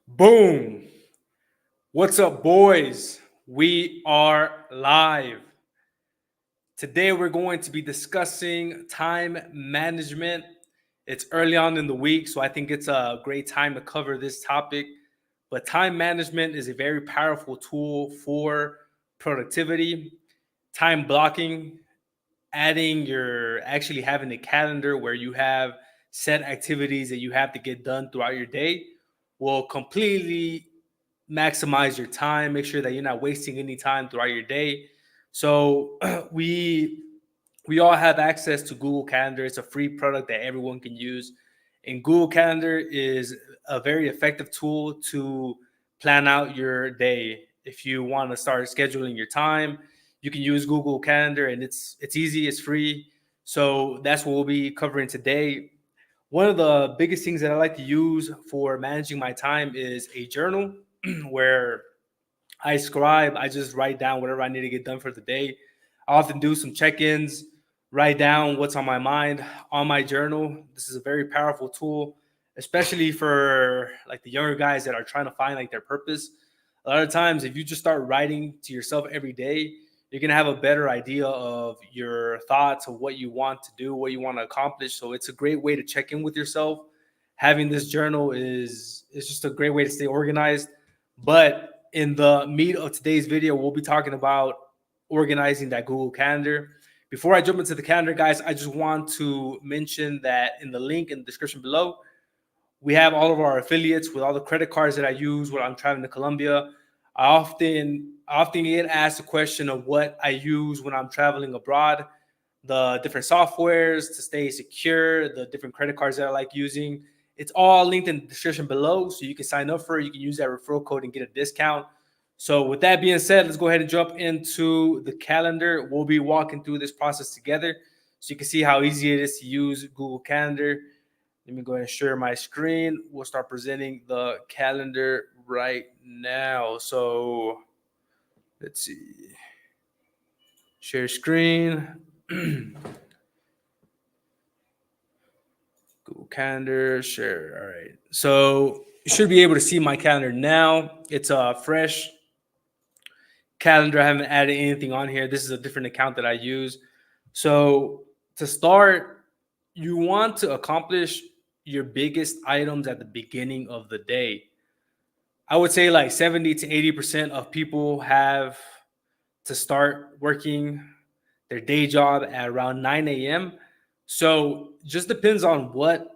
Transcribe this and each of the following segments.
Boom. What's up, boys? We are live. Today, we're going to be discussing time management. It's early on in the week, so I think it's a great time to cover this topic. But time management is a very powerful tool for productivity, time blocking, actually having a calendar where you have set activities that you have to get done throughout your day will completely maximize your time, make sure that you're not wasting any time throughout your day. So we all have access to Google Calendar. It's a free product that everyone can use. And Google Calendar is a very effective tool to plan out your day. If you want to start scheduling your time, you can use Google Calendar, and it's easy, it's free. So that's what we'll be covering today. One of the biggest things that I like to use for managing my time is a journal where I just write down whatever I need to get done for the day. I often do some check-ins, write down what's on my mind on my journal. This is a very powerful tool, especially for like the younger guys that are trying to find like their purpose. A lot of times, if you just start writing to yourself every day, you're gonna have a better idea of your thoughts of what you want to do, what you want to accomplish. So it's a great way to check in with yourself. Having this journal is just a great way to stay organized. But in the meat of today's video, we'll be talking about organizing that Google Calendar. Before I jump into the calendar, guys, I just want to mention that in the link in the description below, we have all of our affiliates with all the credit cards that I use when I'm traveling to Colombia. I often get asked the question of what I use when I'm traveling abroad, the different softwares to stay secure, the different credit cards that I like using. It's all linked in the description below, so you can sign up for it. You can use that referral code and get a discount. So with that being said, let's go ahead and jump into the calendar. We'll be walking through this process together so you can see how easy it is to use Google Calendar. Let me go ahead and share my screen. We'll start presenting the calendar right now. So let's see. Share screen. Google Calendar, share. All right. So you should be able to see my calendar now. It's a fresh calendar. I haven't added anything on here. This is a different account that I use. So to start, you want to accomplish your biggest items at the beginning of the day. I would say like 70 to 80% of people have to start working their day job at around 9 a.m. So just depends on what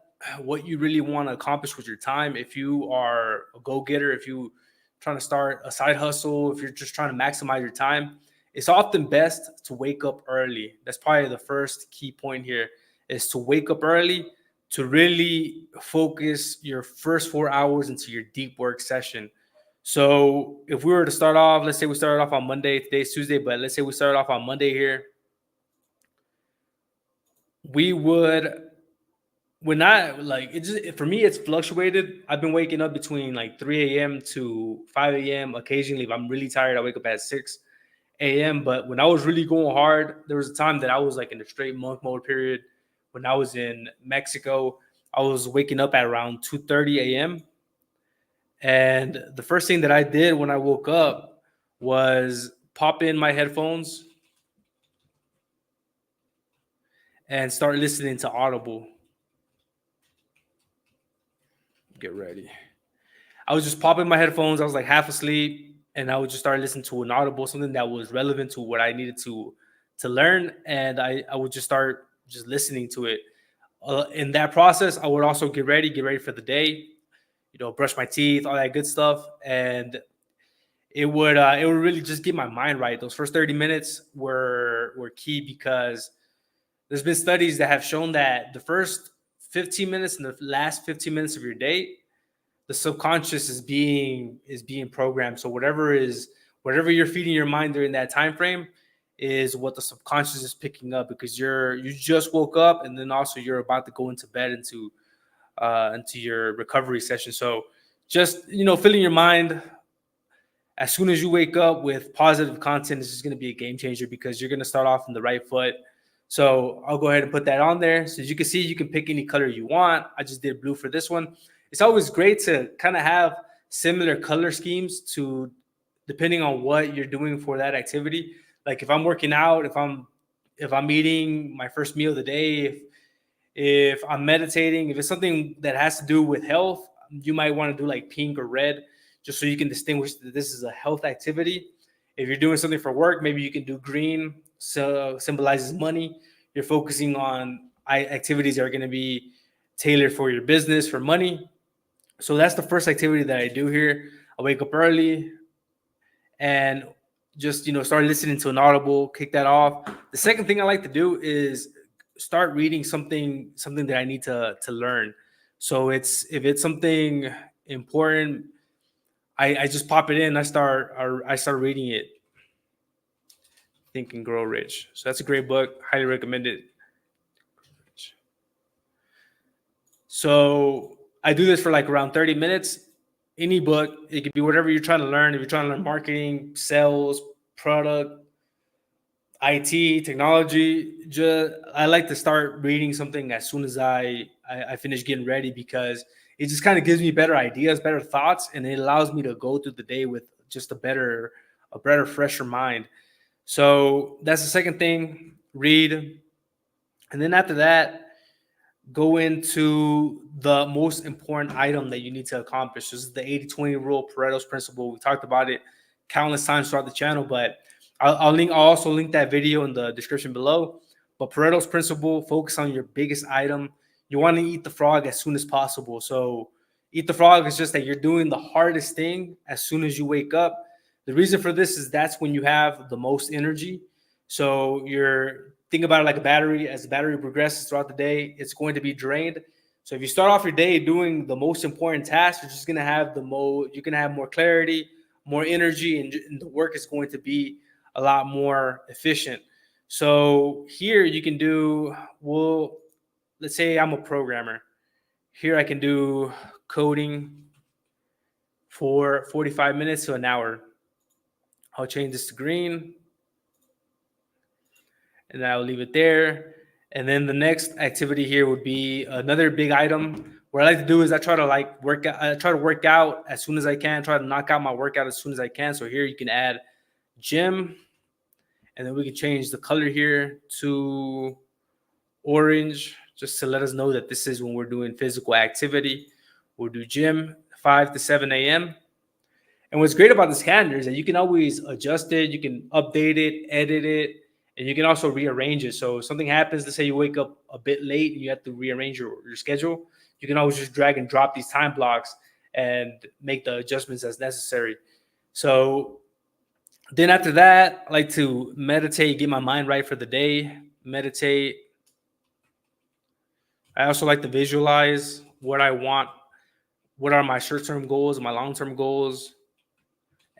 you really want to accomplish with your time. If you are a go-getter, if you trying to start a side hustle, if you're just trying to maximize your time, it's often best to wake up early. That's probably the first key point here is to wake up early to really focus your first 4 hours into your deep work session. So if we were to start off, let's say we started off on Monday, today's Tuesday, but let's say we started off on Monday here. We would when I like it just for me it's fluctuated. I've been waking up between like 3 a.m. to 5 a.m. Occasionally, if I'm really tired, I wake up at 6 a.m. But when I was really going hard, there was a time that I was like in a straight monk mode period. When I was in Mexico, I was waking up at around 2:30 a.m. And the first thing that I did when I woke up was pop in my headphones and start listening to Audible. Get ready. I was just popping my headphones. I was like half asleep, and I would just start listening to an Audible, something that was relevant to what I needed to learn, and I would just start just listening to it. In that process, I would also get ready for the day. Brush my teeth, all that good stuff, and it would really just get my mind right. Those first 30 minutes were key because there's been studies that have shown that the first 15 minutes and the last 15 minutes of your day, the subconscious is being programmed. So whatever you're feeding your mind during that time frame is what the subconscious is picking up, because you just woke up, and then also you're about to go into bed into your recovery session. So just filling your mind as soon as you wake up with positive content is just going to be a game changer, because you're going to start off in the right foot. So I'll go ahead and put that on there. So as you can see, you can pick any color you want. I just did blue for this one. It's always great to kind of have similar color schemes to depending on what you're doing for that activity. Like if I'm working out, if I'm eating my first meal of the day, if I'm meditating, if it's something that has to do with health, you might want to do like pink or red, just so you can distinguish that this is a health activity. If you're doing something for work, maybe you can do green, so symbolizes money. You're focusing on activities that are going to be tailored for your business, for money. So that's the first activity that I do here. I wake up early and just start listening to an audible, kick that off. The second thing I like to do is start reading something that I need to learn. So if it's something important, I just pop it in. I start reading it. Think and Grow Rich. So that's a great book. Highly recommend it. So I do this for like around 30 minutes. Any book, it could be whatever you're trying to learn. If you're trying to learn marketing, sales, product, IT, technology, I like to start reading something as soon as I finish getting ready, because it just kind of gives me better ideas, better thoughts, and it allows me to go through the day with just a better, fresher mind. So that's the second thing, read. And then after that, go into the most important item that you need to accomplish. This is the 80-20 rule, Pareto's principle. We talked about it countless times throughout the channel, but I'll also link that video in the description below. But Pareto's principle, focus on your biggest item. You want to eat the frog as soon as possible. So eat the frog is just that you're doing the hardest thing as soon as you wake up. The reason for this is that's when you have the most energy. So think about it like a battery. As the battery progresses throughout the day, it's going to be drained. So if you start off your day doing the most important task, you're just going to have you're going to have more clarity, more energy, and the work is going to be a lot more efficient. So here you can do, let's say I'm a programmer. Here I can do coding for 45 minutes to an hour. I'll change this to green, and I'll leave it there. And then the next activity here would be another big item. What I like to do is I try to work out as soon as I can, try to knock out my workout as soon as I can. So here you can add gym, and then we can change the color here to orange, just to let us know that this is when we're doing physical activity. We'll do gym 5 to 7 a.m. And what's great about this calendar is that you can always adjust it, you can update it, edit it, and you can also rearrange it. So if something happens, let's say you wake up a bit late and you have to rearrange your schedule, you can always just drag and drop these time blocks and make the adjustments as necessary. So then after that, I like to meditate, get my mind right for the day, meditate. I also like to visualize what I want, what are my short-term goals, my long-term goals,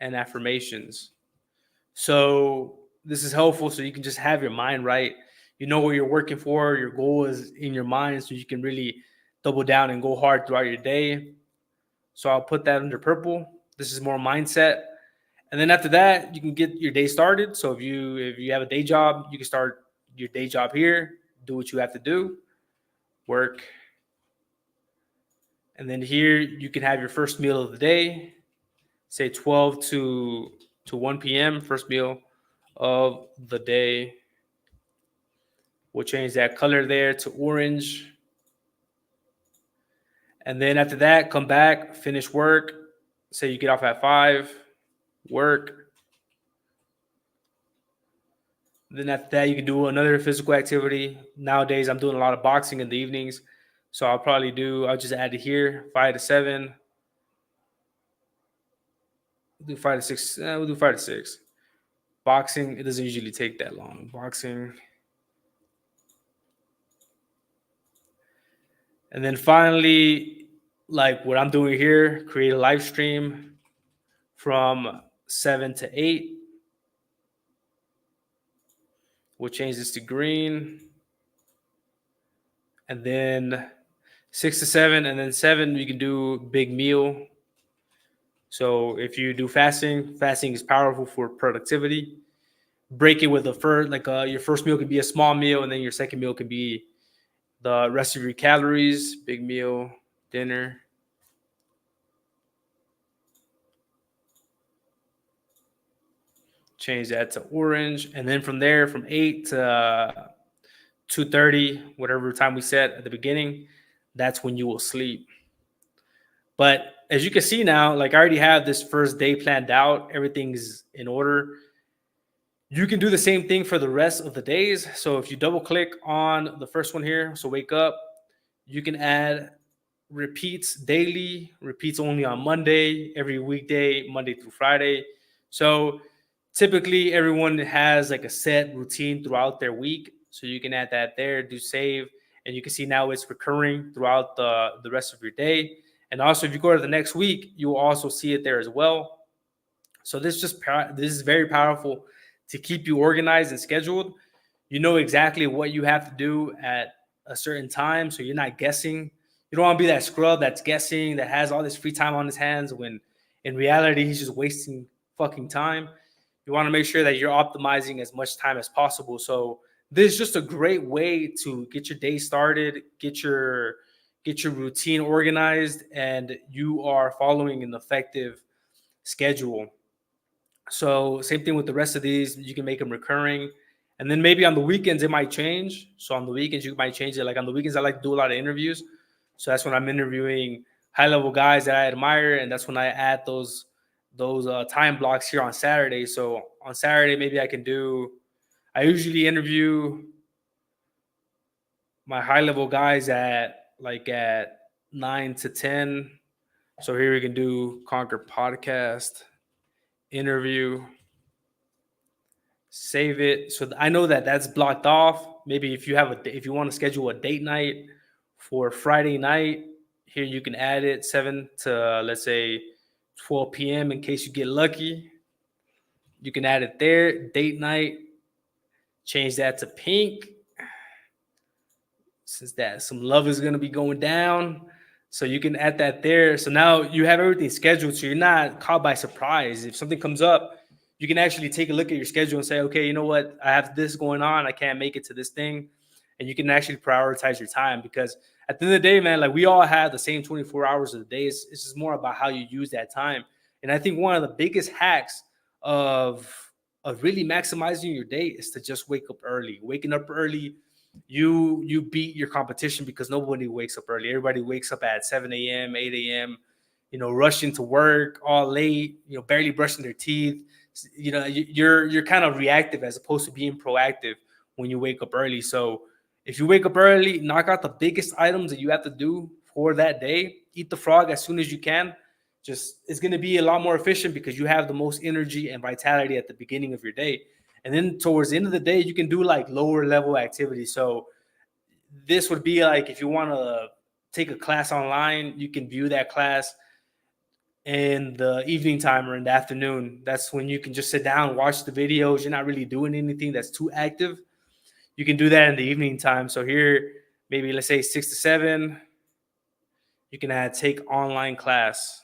and affirmations. So this is helpful so you can just have your mind right. You know what you're working for, your goal is in your mind, so you can really double down and go hard throughout your day. So I'll put that under purple. This is more mindset. And then after that, you can get your day started. So if you have a day job, you can start your day job here, do what you have to do, work. And then here you can have your first meal of the day, say 12 to 1 p.m., first meal of the day. We'll change that color there to orange. And then after that, come back, finish work. Say you get off at 5, work. Then after that, you can do another physical activity. Nowadays, I'm doing a lot of boxing in the evenings. So I'll just add it here, 5 to 7. We'll do 5 to 6. We'll do 5 to 6. Boxing, it doesn't usually take that long. Boxing. And then finally, like what I'm doing here, create a live stream from 7 to 8. We'll change this to green. And then 6 to 7, and then 7, you can do big meal. So if you do fasting is powerful for productivity. Break it with your first meal could be a small meal, and then your second meal could be the rest of your calories. Big meal, dinner. change that to orange. And then from there, from 8 to 2:30, whatever time we set at the beginning, that's when you will sleep. But as you can see now, like I already have this first day planned out, everything's in order. You can do the same thing for the rest of the days. So if you double click on the first one here, so wake up, you can add repeats daily, repeats only on Monday, every weekday, Monday through Friday. So typically everyone has like a set routine throughout their week. So you can add that there, do save, and you can see now it's recurring throughout the rest of your day. And also if you go to the next week, you will also see it there as well. So this is very powerful to keep you organized and scheduled. You know exactly what you have to do at a certain time, so you're not guessing. You don't want to be that scrub that's guessing, that has all this free time on his hands when in reality he's just wasting fucking time. You want to make sure that you're optimizing as much time as possible. So this is just a great way to get your day started, get your routine organized, and you are following an effective schedule. So same thing with the rest of these. You can make them recurring. And then maybe on the weekends, it might change. So on the weekends, you might change it. Like on the weekends, I like to do a lot of interviews. So that's when I'm interviewing high-level guys that I admire. And that's when I add those time blocks here on Saturday. So on Saturday, maybe I usually interview my high-level guys at 9 to 10. So here we can do Conquer Podcast interview, save it. So I know that that's blocked off. Maybe if you want to schedule a date night for Friday night, here you can add it 7 to let's say 12 p.m. in case you get lucky. You can add it there. Date night, change that to pink since that some love is going to be going down. So you can add that there. So now you have everything scheduled. So you're not caught by surprise. If something comes up, you can actually take a look at your schedule and say, okay, you know what? I have this going on. I can't make it to this thing. And you can actually prioritize your time because at the end of the day, man, like we all have the same 24 hours of the day. It's just more about how you use that time. And I think one of the biggest hacks of really maximizing your day is to just wake up early. Waking up early, you beat your competition because nobody wakes up early. Everybody wakes up at 7 a.m., 8 a.m., rushing to work all late, barely brushing their teeth. You're kind of reactive as opposed to being proactive when you wake up early. So if you wake up early, knock out the biggest items that you have to do for that day. Eat the frog as soon as you can. It's going to be a lot more efficient because you have the most energy and vitality at the beginning of your day. And then towards the end of the day, you can do like lower level activities. So this would be like if you want to take a class online, you can view that class in the evening time or in the afternoon. That's when you can just sit down, watch the videos. You're not really doing anything that's too active. You can do that in the evening time. So here, maybe let's say 6 to 7, you can add take online class.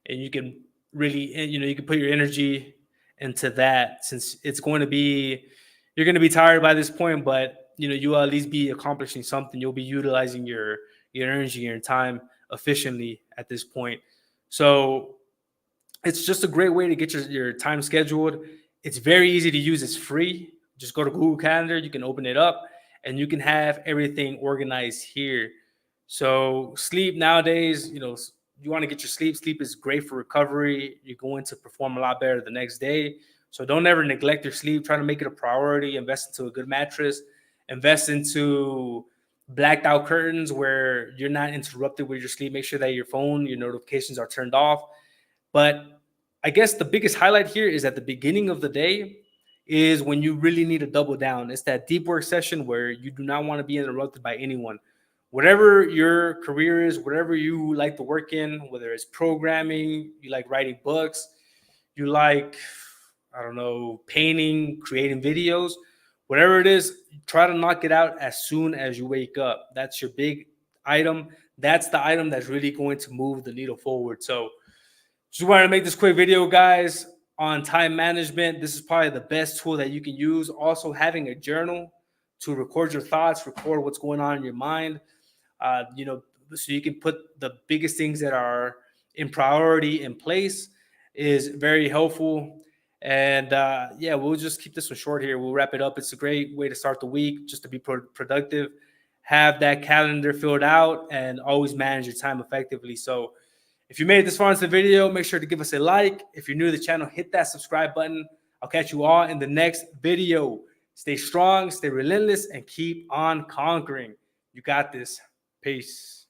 And you can really, you can put your energy into that since you're going to be tired by this point, but you'll at least be accomplishing something. You'll be utilizing your energy, your time efficiently at this point. So it's just a great way to get your time scheduled. It's very easy to use. It's free. Just go to Google Calendar. You can open it up and you can have everything organized here. So sleep nowadays, you want to get your sleep. Sleep is great for recovery. You're going to perform a lot better the next day. So don't ever neglect your sleep. Try to make it a priority. Invest into a good mattress. Invest into blacked out curtains where you're not interrupted with your sleep. Make sure that your phone, your notifications are turned off. But I guess the biggest highlight here is at the beginning of the day is when you really need to double down. It's that deep work session where you do not want to be interrupted by anyone. Whatever your career is, whatever you like to work in, whether it's programming, you like writing books, you like, I don't know, painting, creating videos, whatever it is, try to knock it out as soon as you wake up. That's your big item. That's the item that's really going to move the needle forward. So just wanted to make this quick video, guys, on time management. This is probably the best tool that you can use. Also, having a journal to record your thoughts, record what's going on in your mind. So you can put the biggest things that are in priority in place. is very helpful. And yeah, we'll just keep this one short here. We'll wrap it up. It's a great way to start the week, just to be productive, have that calendar filled out, and always manage your time effectively. So if you made it this far into the video, make sure to give us a like. If you're new to the channel, hit that subscribe button. I'll catch you all in the next video. Stay strong, stay relentless, and keep on conquering. You got this. Peace.